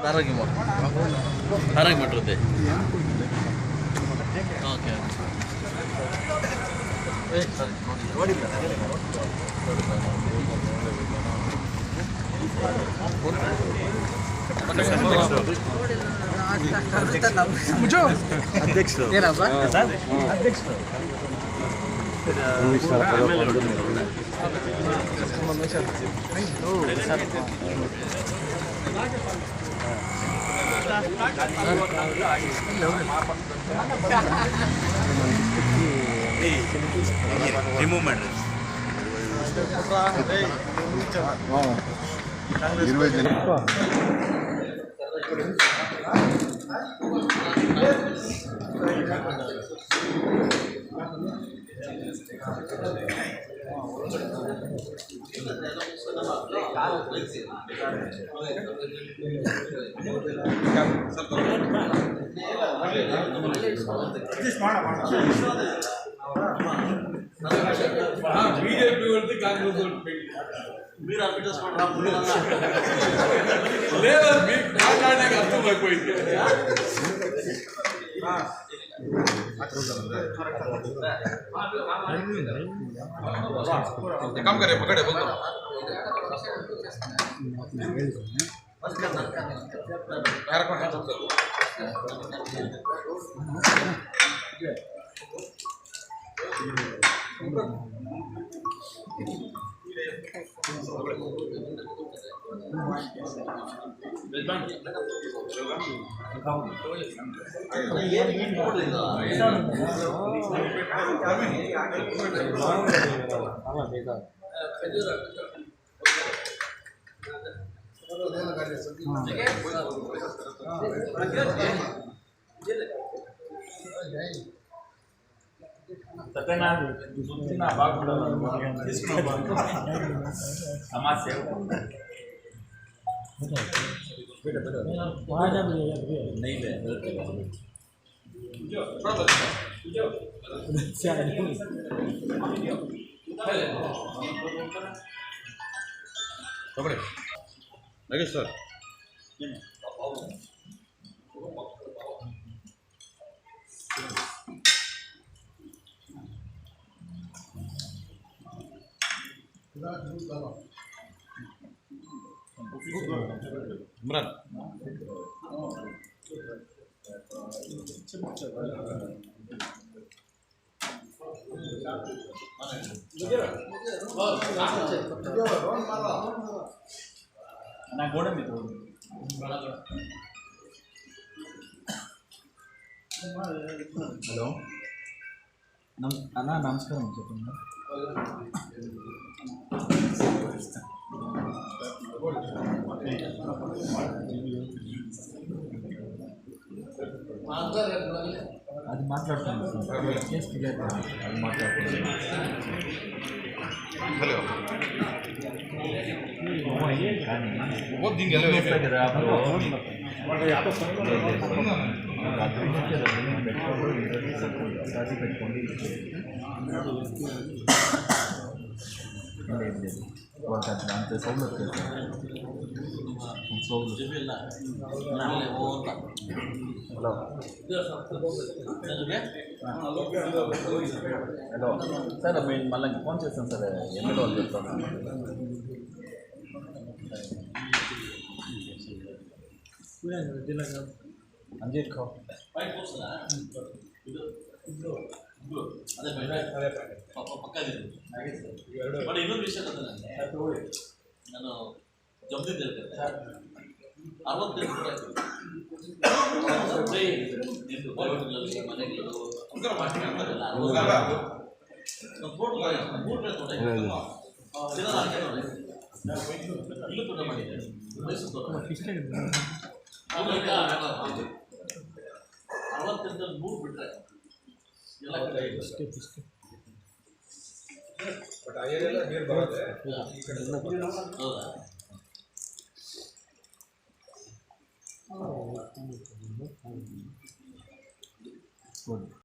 ಆರೋಗ್ಯ ಆರೋಗ್ಯ ಮಾಡಿರುತ್ತೆ. ಓಕೆ ಅಧ್ಯಕ್ಷರು ರಿಮೂವ್ ಮಾಡ್ರಿ. ಬಿಜೆಪಿ ಹೊರತು ಕಾಂಗ್ರೆಸ್ మీరు అడ్వర్టైజ్ లేదా మీకు మాట్లాడడానికి అర్థమైపోయింది. काम करे पकड़े बोल दो यार कौन है सब समाज सेवा नहीं लगे सर इमरान ना गोड़ में హలో అన్న నమస్కారం చెప్పండి. అది మాట్లాడుతున్నాను కేసు క్లియర్ అది మాట్లాడుతున్నాను. హలో కదా రాజీ పెట్టుకోండి. ఏం లేదు వాళ్ళకి అట్లా అంత సౌలభ్యం హలో హలో సార్ మేము మళ్ళీ ఫోన్ చేస్తాం సార్. ఎన్నో వాళ్ళు చెప్తాను अंजीर खाओ ಪಕ್ಕ ಬಟ್ ಇನ್ನೊಂದು ವಿಷಯ ನಾನು ಜಮ್ದಿದ್ದೆ 68 ಮೂರು ಬಿಟ್ರೆ ಎಲ್ಲ ಬಟ್ ಅಯ್ಯರೆಲ್ಲ ನೀರು ಬರುತ್ತೆ ಈ ಕಡೆ ಹೌದಾ